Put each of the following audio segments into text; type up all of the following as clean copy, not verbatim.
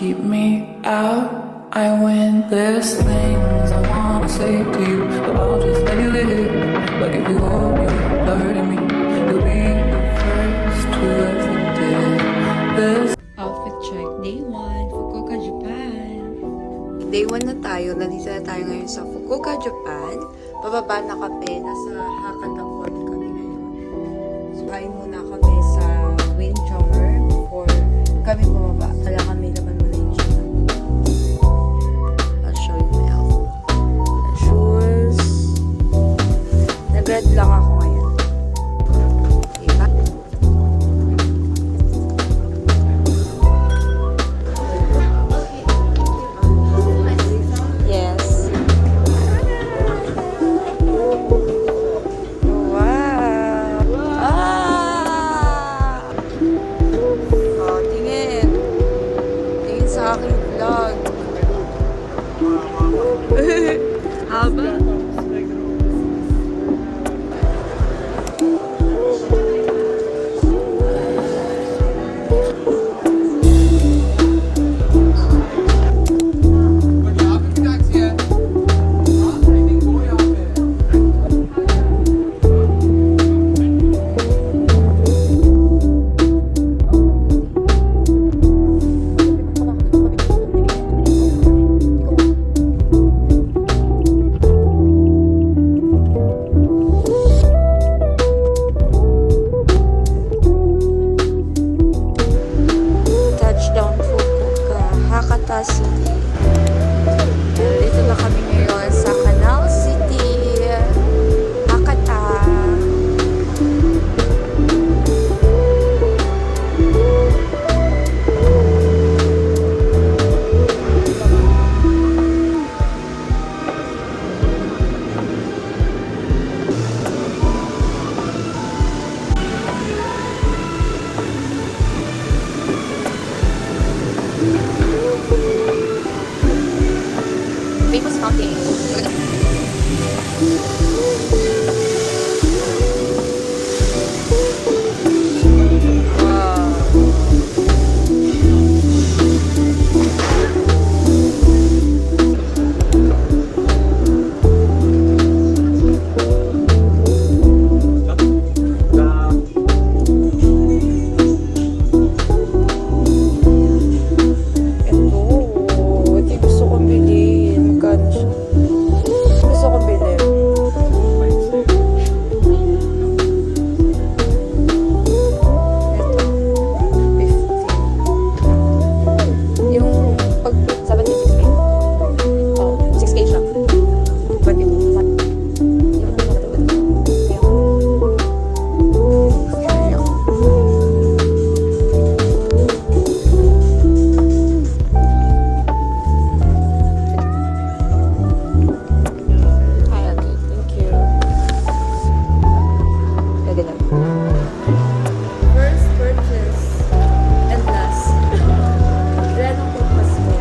keep me out, I win. There's things I wanna say to you, but I'll just let you live. Like if you hold me, hurting me, you'll be the first to ever did. There's Outfit check. Day 1, Fukuoka, Japan. Day 1 na tayo. Nandito na tayo ngayon sa Fukuoka, Japan. Bababa na kami. Nasa Hakata Port kami ngayon. So, kain muna kami sa Windjammer before kami bumaba. Kaya kami laban muna yung shoes. I'll show you my outfit. The shoes. Nag-red lang ako ngayon. Diba? Yes. Wow. Ah! Oh, tingin. Tingin sa aking vlog. Haba. Touchdown Fukuoka, Hakata City. Dito na kami ngayon sa Canal City, Hakata. Famous fountain. First purchase and last. Wala nang pagpas ko.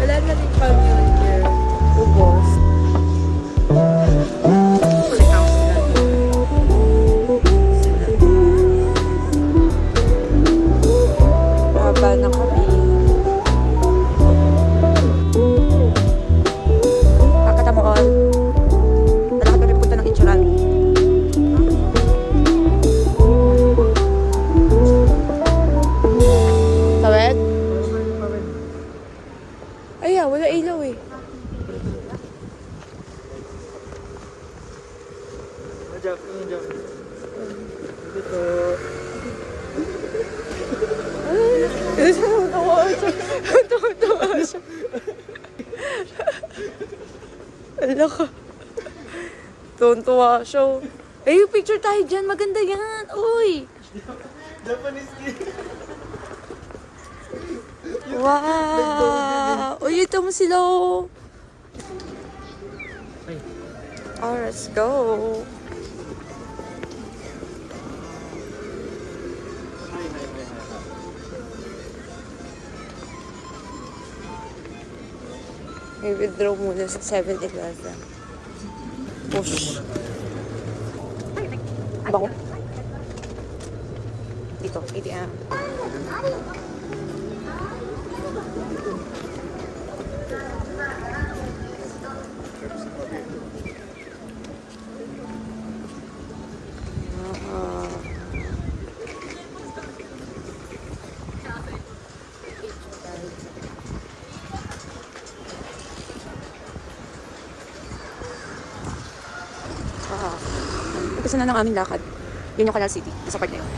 Wala na rin pang yun here. Ubos. Ikaw sila. Haba na kami. Hakata mo all. Wala ka punta ng Ichiran. Tawid? Ay, wala ilaw eh. Tawa siya. Ala ka. Tuwan-tuwa siya. Ay, picture tayo dyan. Maganda yan. Uy! Japanese kid. Wow! Uy, ito mo sila. Oh, let's go. May withdraw muna sa 7-Eleven. Push. Bango. Dito, ATM. Umpisa na ng aming lakad. Yun yung Canal City. Sa part na yun.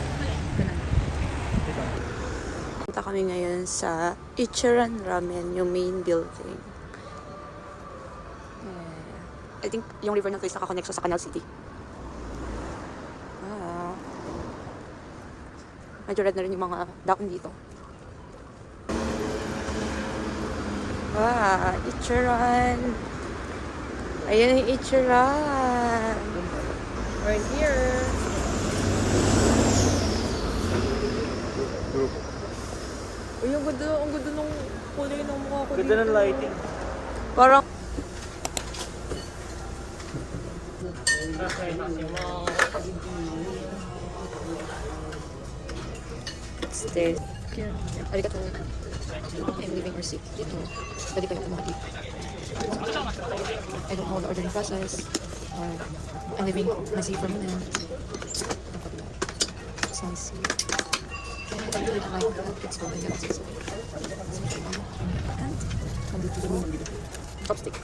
Punta kami ngayon sa Ichiran Ramen, yung main building. I think yung river na to is nakakonect sa Canal City. Medyo red na rin yung mga daon dito. Ichiran. Ayan yung Ichiran. We're here. Uy, ang ganda nung kulay ng mukha ko Ganda ng lighting. Parang stairs. Here. Arigato. I'm leaving our seat. Dito. Pwede kayo tumakit. I don't know the ordering process. I'm leaving my seat for a minute. It's my seat. I really like that. It's so good. And chopstick.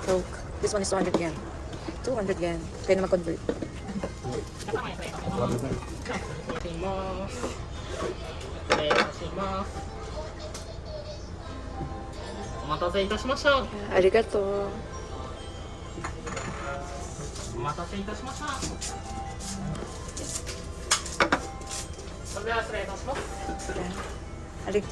Coke. This one is 200 yen. 200 yen. Kaya na mag-convert. お待たせいたしました。ありがとう。お待たせいたしました。それでは失礼いたします。あり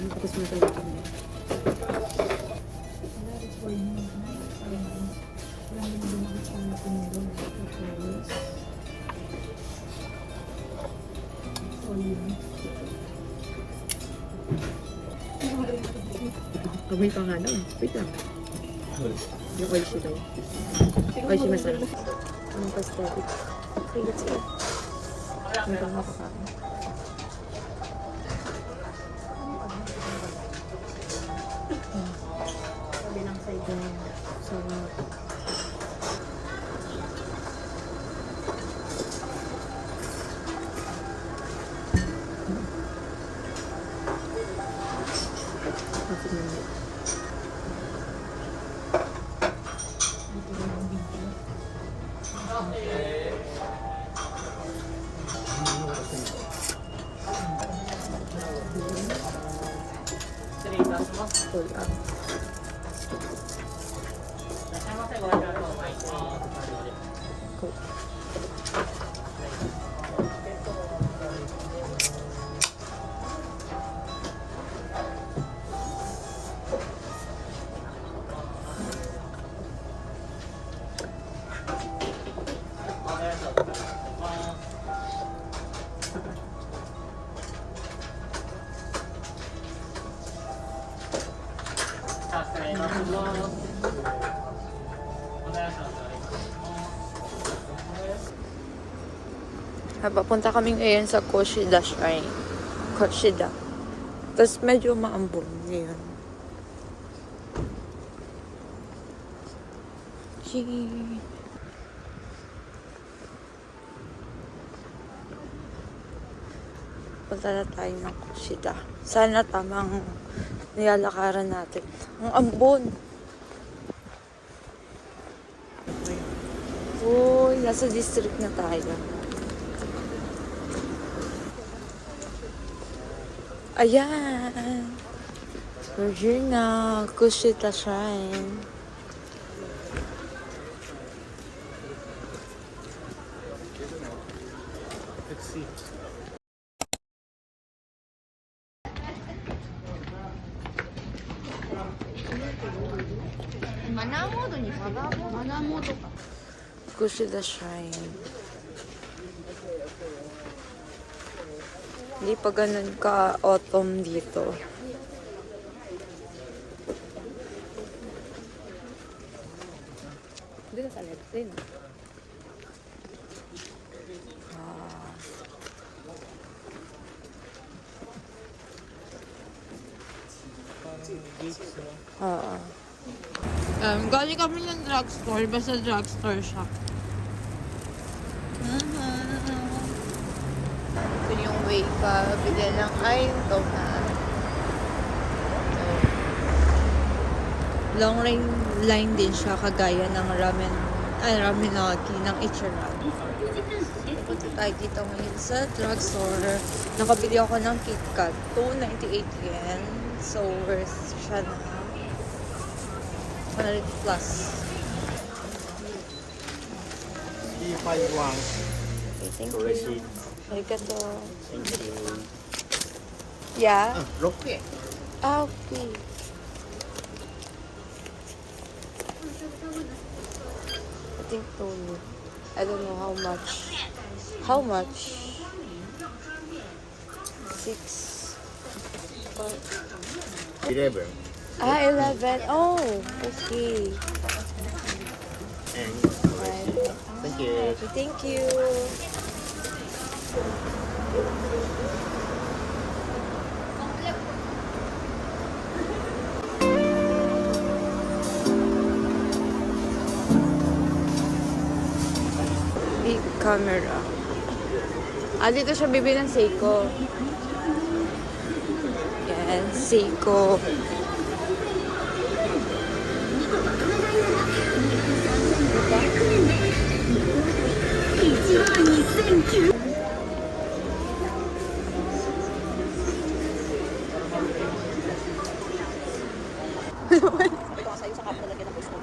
tapos mo tayo Wait pa nga lang. Wait lang. Yung oishi daw. Oishi masarap. Ang pastatic. Okay, let's go. Ano ba makakain? Kabilang side na yun. Sarap. Full up. Cool. Papunta kami ngayon sa Kushida Shrine. Kushida. Tapos medyo maambon ngayon. Gee. Punta na tayo ng Kushida. Sana tamang nilalakaran natin. Ang ambon! Uy, nasa district na tayo. Ayan! We're here na. Kushida Shrine. Let's see. Kushida Shrine. Hindi pa ganun ka-autumn dito. Dito sa left din. Oo. Galing kami ng drugstore. Basta drugstore siya. Ito yung way ka. Bili ng donut. Long line din siya. Kagaya ng ramenagi ng Ichiran. Punta tayo dito ngayon sa drugstore. Nakabili ako ng KitKat. 298 yen. So, worth siya na 100 plus. E51. Okay, thank you. Receipt. Arigato. Thank you. Yeah? Roque. Ah, okay. I think Tony. I don't know how much. How much? 6. 11. Ah, 11. Oh, okay. And Right. thank you. Okay, thank you. Big camera. Ah, dito siya bibili ng Seiko. Yan, Seiko.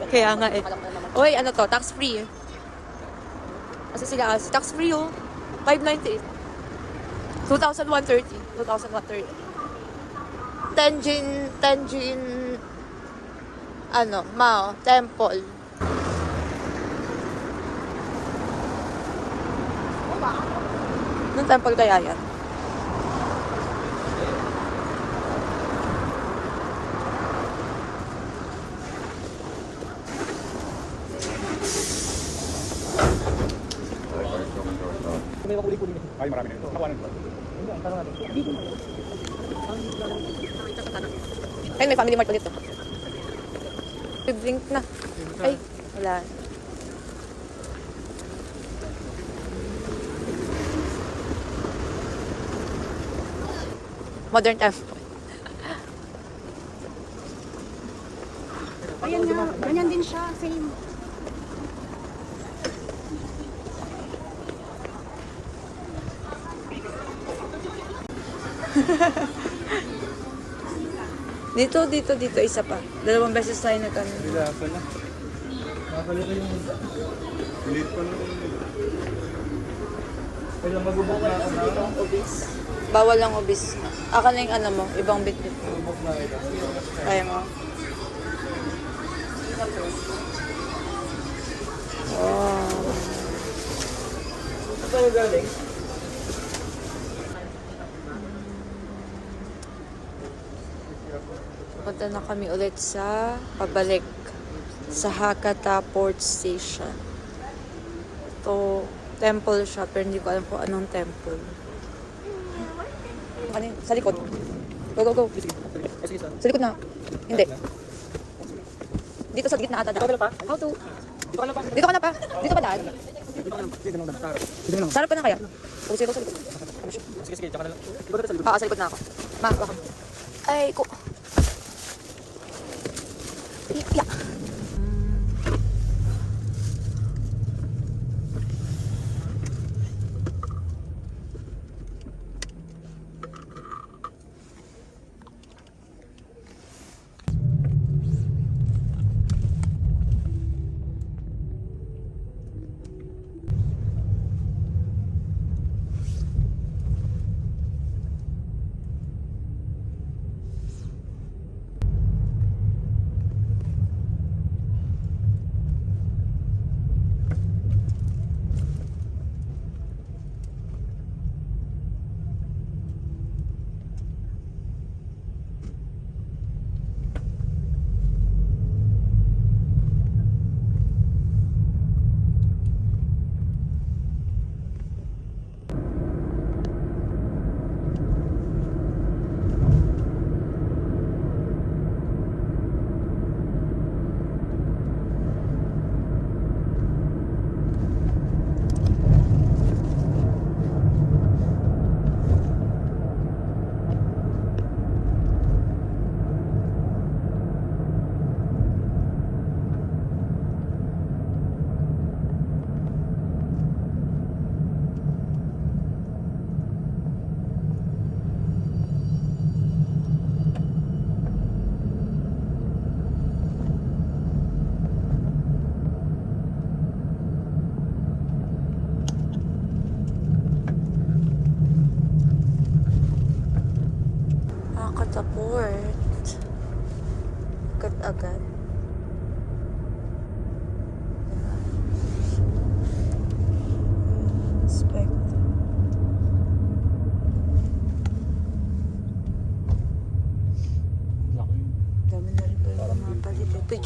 Kaya nga eh. Uy, ano to? Tax free. Kasi sila, tax free oh. 598. 2,130. 2,130. Tenjin, Mao, Temple. Anong temple kaya yan? Ay, marami na ito. Kawanan ko. Ay, may family mart ulit to. Blink na. Ay, wala. Modern temple. Ayan nga, ganyan din siya, same. Dito, isa pa. 2 beses tayo nagkano. Bila pala. Nakalito yung late pa naman. Kaya magubok na ako na. Bawal lang obis. Aka na yung mo, ibang bit-bit. Magubok na ito. Kaya mo. Wow. Saan tayo galing? Punta na kami ulit sa pabalik sa Hakata Port Station. Ito, temple siya, pero hindi ko alam kung anong temple. Ano yun? Sa likod. Go. Sa likod na. Hindi. Dito sa gitna ata. How to? Dito ka na pa. Dito pa daan. Sarap ka na kaya? Pusi ko sa likod. Sige, tsaka na lang. Sa likod na ako. Ma, baka. Ay, ko. Yeah.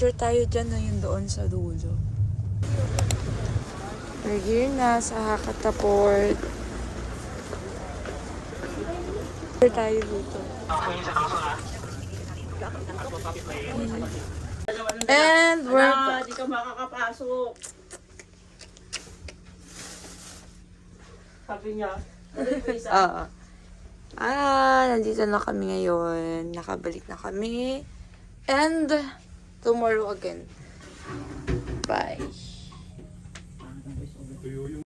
Picture tayo dyan na yun doon sa dulo. We're here na sa Hakata Port. Picture tayo dito. And we're... Di ka makakapasok. Sabi niya. Nandito na kami ngayon. Nakabalik na kami. And tomorrow again. Bye. Tuyo yun.